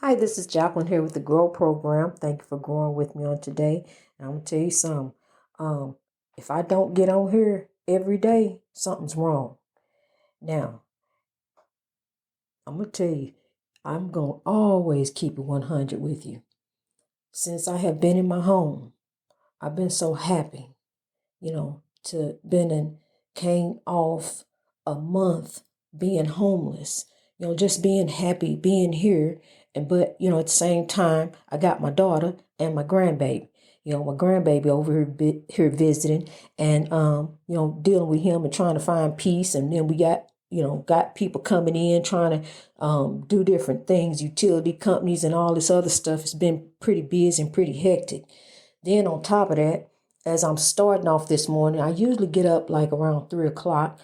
Hi, this is Jacqueline here with the Grow Program. Thank you for growing with me on today. And I'm gonna tell you something. Um, if I don't get on here every day, something's wrong. Now, I'm gonna tell you, I'm gonna always keep it 100 with you. Since I have been in my home, I've been so happy, to been and came off a month being homeless, just being happy, being here. But at the same time, I got my daughter and my grandbaby. My grandbaby over here visiting and, dealing with him and trying to find peace. And then we got people coming in trying to do different things, utility companies and all this other stuff. It's been pretty busy and pretty hectic. Then on top of that, as I'm starting off this morning, I usually get up like around 3 o'clock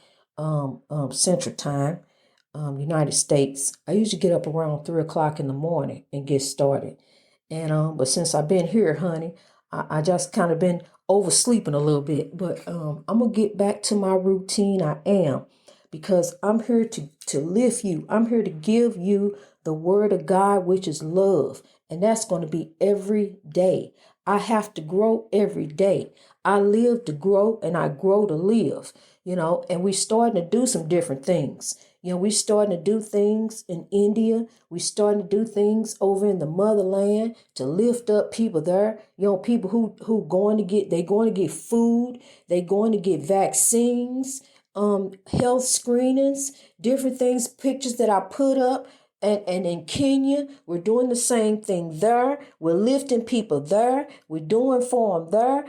Central Time, United States. I usually get up around 3 o'clock in the morning and get started. But since I've been here, honey, I just kind of been oversleeping a little bit. But I'm gonna get back to my routine. I am, because I'm here to lift you. I'm here to give you the word of God, which is love, and that's going to be every day. I have to grow every day. I live to grow and I grow to live, and we're starting to do some different things. We're starting to do things in India. We're starting to do things over in the motherland to lift up people there. People who they're going to get food. They're going to get vaccines, health screenings, different things, pictures that I put up. And in Kenya, we're doing the same thing there. We're lifting people there. We're doing for them there,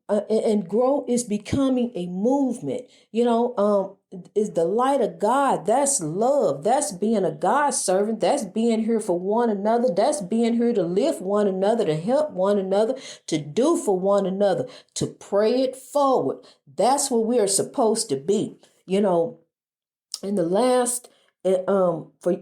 and grow is becoming a movement, is the light of God. That's love. That's being a God servant. That's being here for one another. That's being here to lift one another, to help one another, to do for one another, to pray it forward. That's what we are supposed to be, in the last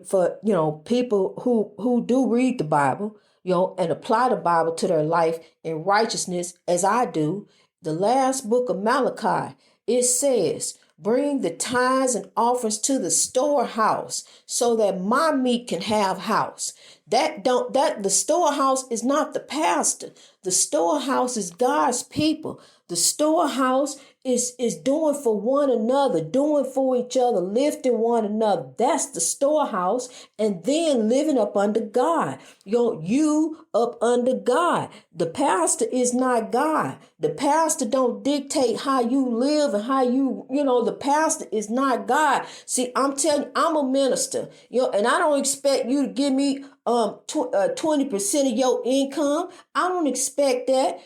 for people who do read the Bible, and apply the Bible to their life in righteousness, as I do. The last book of Malachi, it says, bring the tithes and offerings to the storehouse so that my meat can have house. The storehouse is not the pastor. The storehouse is God's people. The storehouse is doing for one another, doing for each other, lifting one another. That's the storehouse. And then living up under God. You up under God. The pastor is not God. The pastor don't dictate how you live and how the pastor is not God. See, I'm telling you, I'm a minister, and I don't expect you to give me 20% of your income. I don't expect that.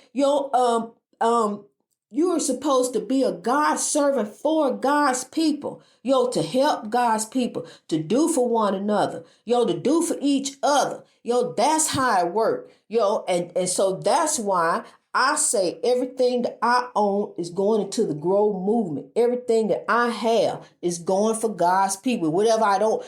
You are supposed to be a God servant for God's people, to help God's people, to do for one another, to do for each other. That's how it works, and so that's why I say everything that I own is going into the grow movement. Everything that I have is going for God's people. Whatever I don't,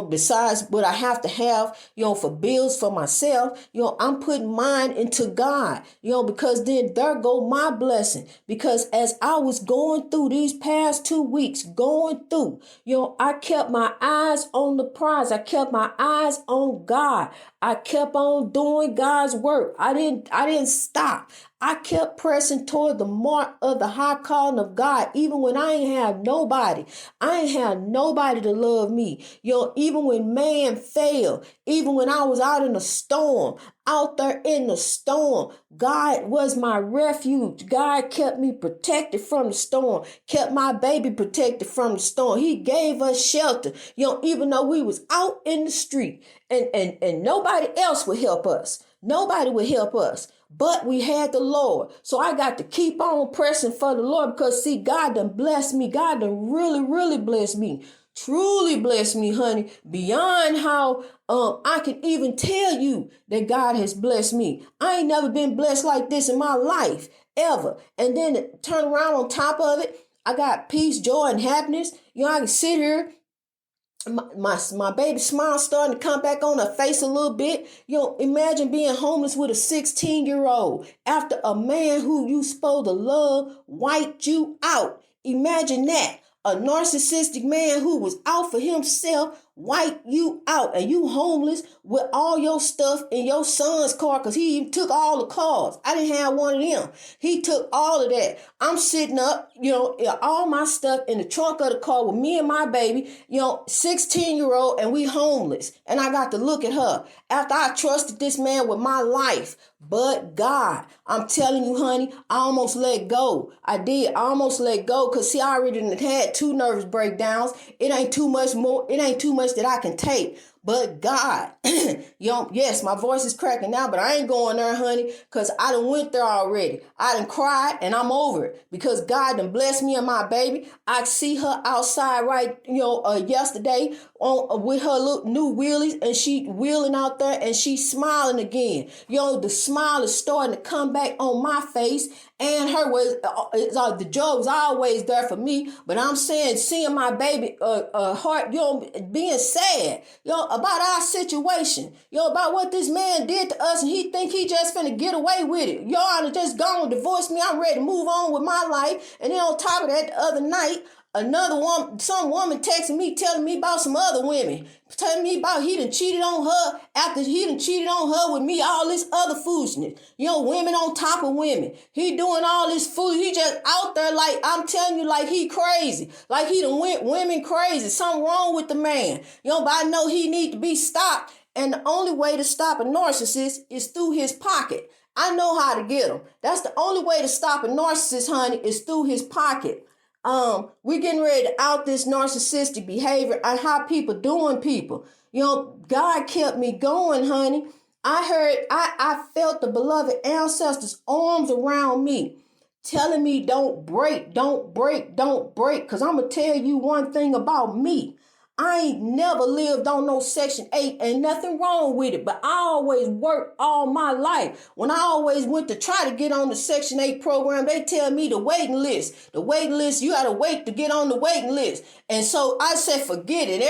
besides what I have to have, for bills for myself, I'm putting mine into God, because then there go my blessing. Because as I was going through these past 2 weeks, I kept my eyes on the prize. I kept my eyes on God. I kept on doing God's work. I didn't stop. I kept pressing toward the mark of the high calling of God, even when I ain't have nobody. I ain't have nobody to love me. Even when man failed, even when I was out in the storm, out there in the storm, God was my refuge. God kept me protected from the storm, kept my baby protected from the storm. He gave us shelter, even though we was out in the street and nobody else would help us. Nobody would help us. But we had the Lord. So I got to keep on pressing for the Lord, because see, God done blessed me. God done really, really blessed me. Truly blessed me, honey, beyond how I can even tell you that God has blessed me. I ain't never been blessed like this in my life, ever. And then to turn around on top of it, I got peace, joy, and happiness. I can sit here. My baby smile starting to come back on her face a little bit. Imagine being homeless with a 16-year-old after a man who you supposed to love wiped you out. Imagine that. A narcissistic man who was out for himself wipe you out, and you homeless with all your stuff in your son's car, because he even took all the cars. I didn't have one of them. He took all of that. I'm sitting up, all my stuff in the trunk of the car with me and my baby, 16-year-old, and we homeless. And I got to look at her after I trusted this man with my life. But God, I'm telling you, honey, I almost let go. I did. I almost let go because, see, I already had 2 nervous breakdowns. It ain't too much more. It ain't too much that I can take. But God, yes, my voice is cracking now, but I ain't going there, honey, because I done went there already. I done cried, and I'm over it because God done blessed me and my baby. I see her outside yesterday with her little new wheelies, and she wheeling out there, and she's smiling again. The smile is starting to come back on my face, and her the joy was always there for me. But I'm saying, seeing my baby heart, being sad, about our situation, about what this man did to us, and he think he just finna get away with it. Y'all just gone divorce me. I'm ready to move on with my life. And then on top of that, the other night, some woman texting me, telling me about some other women, telling me about he done cheated on her after he done cheated on her with me, all this other foolishness. Women on top of women. He doing all this fool. He just out there, like, I'm telling you, like he crazy. Like he done went women crazy. Something wrong with the man. But I know he need to be stopped. And the only way to stop a narcissist is through his pocket. I know how to get him. That's the only way to stop a narcissist, honey, is through his pocket. We're getting ready to out this narcissistic behavior and how people doing people. God kept me going, honey. I felt the beloved ancestors' arms around me, telling me don't break, don't break, don't break. Because I'm going to tell you one thing about me. I ain't never lived on no Section 8. Ain't nothing wrong with it. But I always worked all my life. When I always went to try to get on the Section 8 program, they tell me the waiting list. The waiting list, you got to wait to get on the waiting list. And so I said, forget it.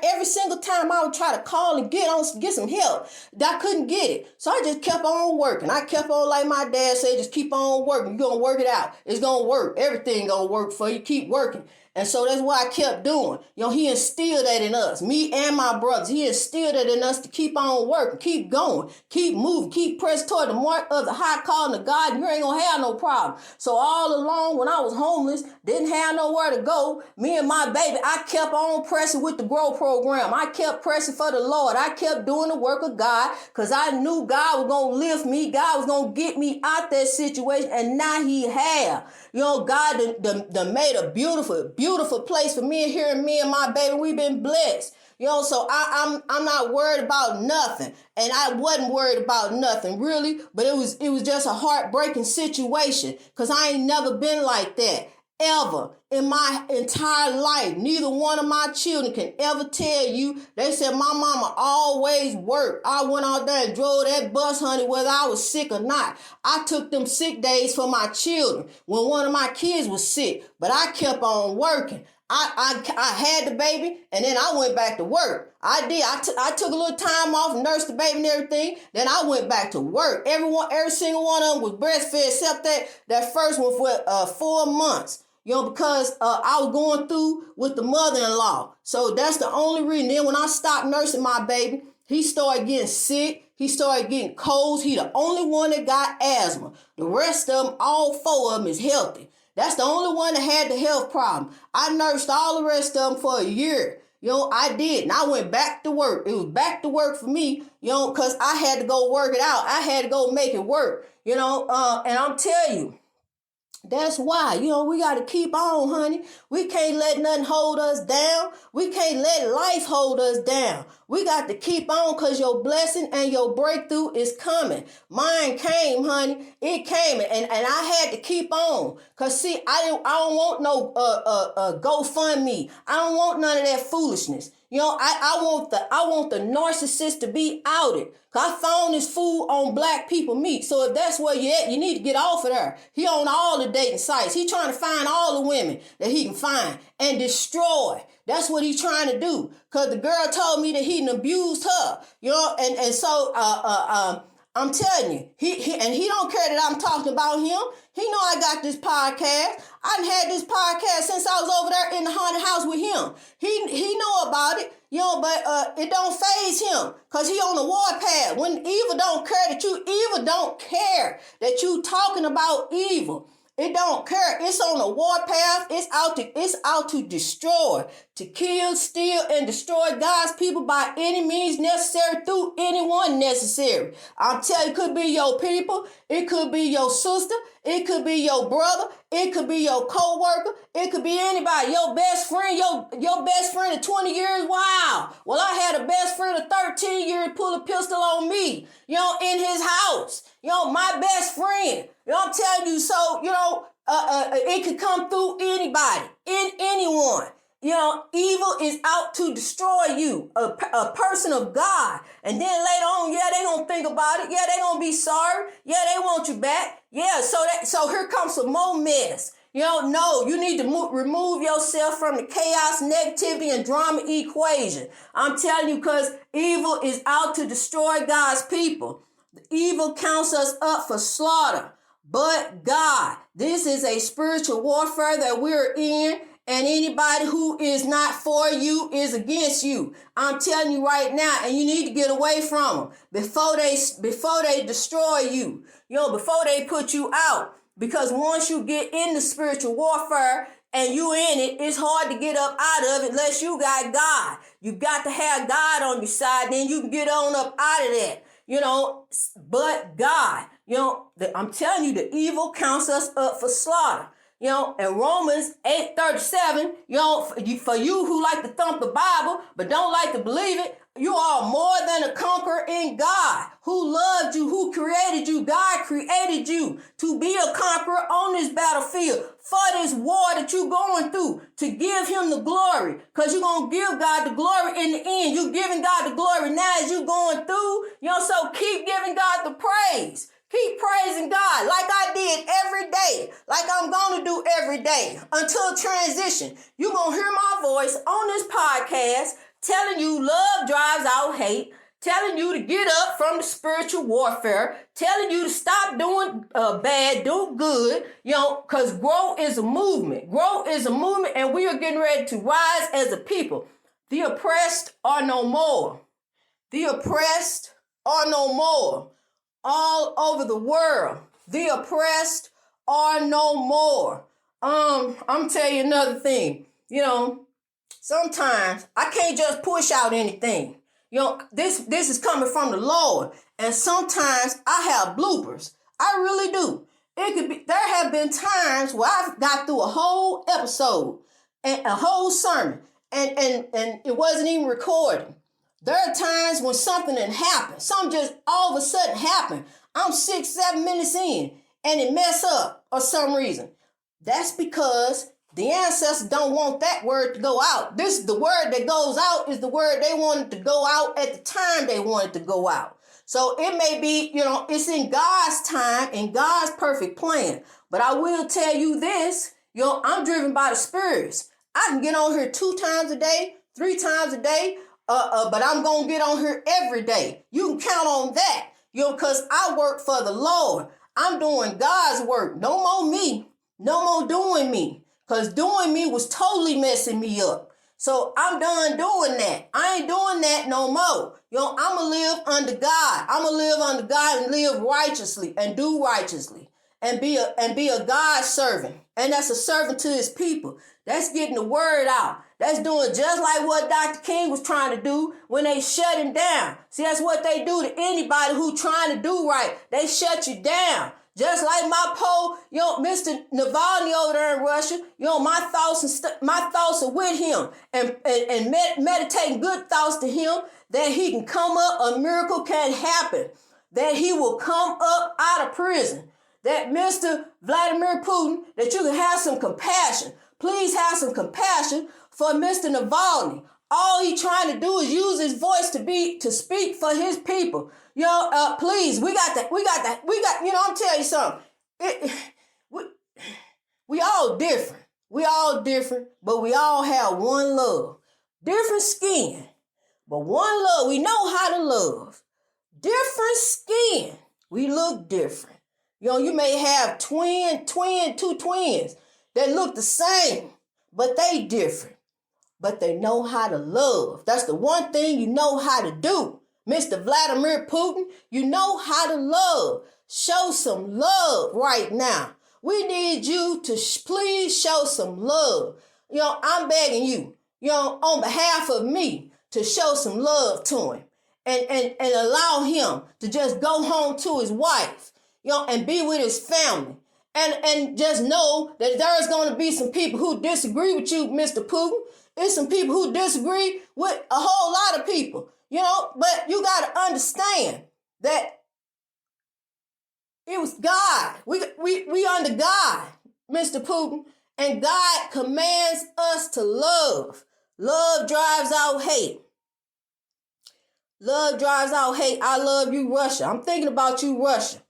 Every single time I would try to call and get some help, I couldn't get it. So I just kept on working. I kept on, like my dad said, just keep on working. You're going to work it out. It's going to work. Everything going to work for you. Keep working. And so that's what I kept doing. He instilled that in us, me and my brothers. He instilled that in us to keep on working, keep going, keep moving, keep pressed toward the mark of the high calling of God. You ain't gonna have no problem. So all along when I was homeless, didn't have nowhere to go, me and my baby, I kept on pressing with the Grow program. I kept pressing for the Lord. I kept doing the work of God because I knew God was gonna lift me. God was gonna get me out that situation, and now He have. God done made a beautiful place for me and me and my baby. We've been blessed. So I'm not worried about nothing. And I wasn't worried about nothing really, but it was just a heartbreaking situation because I ain't never been like that. Ever in my entire life. Neither one of my children can ever tell you. They said my mama always worked. I went out there and drove that bus, honey, whether I was sick or not. I took them sick days for my children when one of my kids was sick, but I kept on working. I had the baby, and then I went back to work. I did. I took a little time off and nursed the baby and everything. Then I went back to work. Every single one of them was breastfed except that first one for 4 months. Because I was going through with the mother-in-law. So that's the only reason. Then when I stopped nursing my baby, he started getting sick. He started getting colds. He the only one that got asthma. The rest of them, all 4 of them is healthy. That's the only one that had the health problem. I nursed all the rest of them for a year. I did. And I went back to work. It was back to work for me, because I had to go work it out. I had to go make it work, and I'm telling you, that's why, we got to keep on, honey. We can't let nothing hold us down. We can't let life hold us down. We got to keep on because your blessing and your breakthrough is coming. Mine came, honey. It came, and I had to keep on. Because, see, I don't want no GoFundMe. I don't want none of that foolishness. I want the narcissist to be outed. Cause I found this fool on black people meat. So if that's where you at, you need to get off of there. He on all the dating sites. He trying to find all the women that he can find and destroy. That's what he's trying to do. Cause the girl told me that he abused her. And so I'm telling you, he don't care that I'm talking about him. He know I got this podcast. I done had this podcast since I was over there in the haunted house with him. He know about it, but it don't faze him because he on the warpath. When evil don't care that you talking about evil. It don't care. It's on a warpath. It's out to destroy, to kill, steal, and destroy God's people by any means necessary through anyone necessary. I'm telling you, it could be your people. It could be your sister. It could be your brother. It could be your co-worker. It could be anybody. Your best friend, your best friend of 20 years. Wow. Well, I had a best friend of 13 years pull a pistol on me, in his house. My best friend. I'm telling you, so, it could come through anybody, anyone. Evil is out to destroy you, a person of God. And then later on, they gonna think about it. Yeah, they gonna be sorry. Yeah, they want you back. Yeah, so here comes some more mess. No, you need to remove yourself from the chaos, negativity, and drama equation. I'm telling you, because evil is out to destroy God's people. Evil counts us up for slaughter. But God, this is a spiritual warfare that we're in, and anybody who is not for you is against you. I'm telling you right now, and you need to get away from them before they destroy you, before they put you out. Because once you get in the spiritual warfare and you in it, it's hard to get up out of it unless you got God. You got to have God on your side, then you can get on up out of that. But God, I'm telling you, the evil counts us up for slaughter. In Romans 8:37, for you who like to thump the Bible, but don't like to believe it, you are more than a conqueror in God, who loved you, who created you. God created you to be a conqueror on this battlefield for this war that you're going through, to give him the glory, because you're going to give God the glory in the end. You're giving God the glory now as you're going through, so keep giving God the praise. Keep praising God like I did every day, like I'm going to do every day until transition. You're going to hear my voice on this podcast telling you love drives out hate, telling you to get up from the spiritual warfare, telling you to stop doing bad, do good, because growth is a movement. Growth is a movement, and we are getting ready to rise as a people. The oppressed are no more. The oppressed are no more. All over the world, the oppressed are no more. I'm telling you another thing. Sometimes I can't just push out anything. This is coming from the Lord, and sometimes I have bloopers. I really do. It could be. There have been times where I've got through a whole episode and a whole sermon, and it wasn't even recorded. There are times when something didn't happen. Something just all of a sudden happened. I'm 6-7 minutes in and it mess up for some reason. That's because the ancestors don't want that word to go out. The word that goes out is the word they wanted to go out at the time they wanted to go out. So it may be, it's in God's time, in God's perfect plan. But I will tell you this, I'm driven by the spirits. I can get on here 2 times a day, 3 times a day. But I'm going to get on here every day. You can count on that, because I work for the Lord. I'm doing God's work. No more me. No more doing me. Because doing me was totally messing me up. So I'm done doing that. I ain't doing that no more. I'm going to live under God. I'm going to live under God and live righteously and do righteously and be a God servant. And that's a servant to his people. That's getting the word out. That's doing just like what Dr. King was trying to do when they shut him down. See, that's what they do to anybody who trying to do right. They shut you down. Just like my Mr. Navalny over there in Russia, my thoughts are with him and meditating good thoughts to him that he can come up, a miracle can happen, that he will come up out of prison, that Mr. Vladimir Putin, that you can have some compassion. Please have some compassion for Mr. Navalny. All he trying to do is use his voice to speak for his people. Please, we got, I'm telling you something. We all different. We all different, but we all have one love. Different skin, but one love. We know how to love. Different skin, We look different. You may have two twins that look the same, but they different. But they know how to love. That's the one thing you know how to do. Mr. Vladimir Putin, you know how to love. Show some love right now. We need you to please show some love. I'm begging you, on behalf of me, to show some love to him and allow him to just go home to his wife, and be with his family. And just know that there's going to be some people who disagree with you, Mr. Putin. There's some people who disagree with a whole lot of people, but you got to understand that it was God. We under God, Mr. Putin, and God commands us to love. Love drives out hate. Love drives out hate. I love you, Russia. I'm thinking about you, Russia.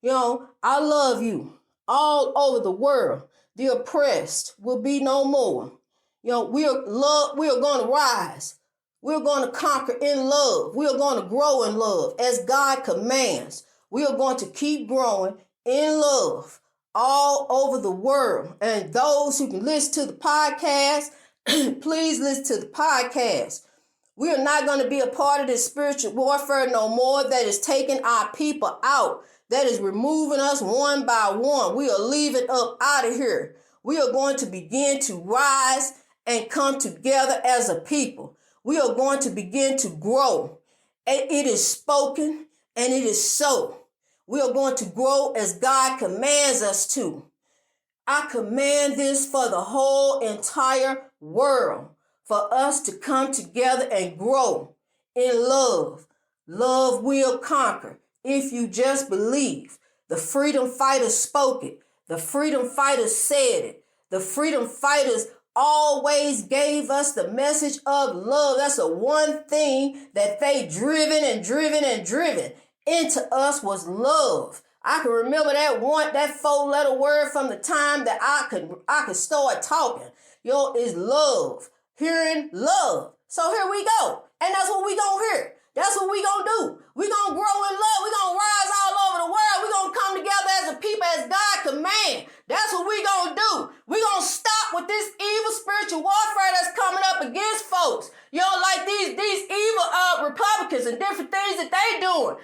I love you all over the world. The oppressed will be no more. We are going to rise. We're going to conquer in love. We are going to grow in love as God commands. We are going to keep growing in love all over the world. And those who can listen to the podcast, please listen to the podcast. We are not going to be a part of this spiritual warfare no more that is taking our people out, that is removing us one by one. We are leaving up out of here. We are going to begin to rise and come together as a people. We are going to begin to grow. It is spoken and it is so. We are going to grow as God commands us to. I command this for the whole entire world, for us to come together and grow in love. Love will conquer if you just believe. The freedom fighters spoke it. The freedom fighters said it. The freedom fighters always gave us the message of love. That's the one thing that they driven into us was love. I can remember that 4-letter word from the time that I could start talking. Is love. Hearing love. So here we go. And that's what we gonna hear. That's what we gonna do. We gonna grow in love. We gonna rise all over the world. We gonna come together as a people as God command. That's what we gonna do. We gonna stop with this evil spiritual warfare that's coming up against folks. Like these evil Republicans and different things that they doing.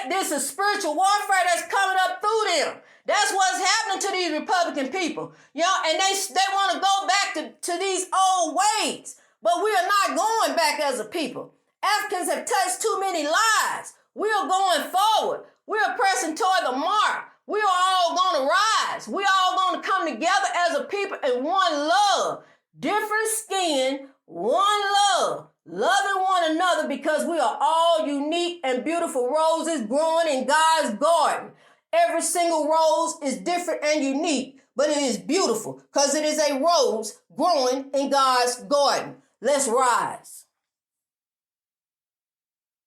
This is spiritual warfare that's coming up through them. That's what's happening to these Republican people. And they want to go back to these old ways. But we are not going back as a people. Africans have touched too many lives. We are going forward. We are pressing toward the mark. We are all going to rise. We are all going to come together as a people in one love. Different skin, one love. Loving one another because we are all unique and beautiful roses growing in God's garden. Every single rose is different and unique, but it is beautiful because it is a rose growing in God's garden. Let's rise.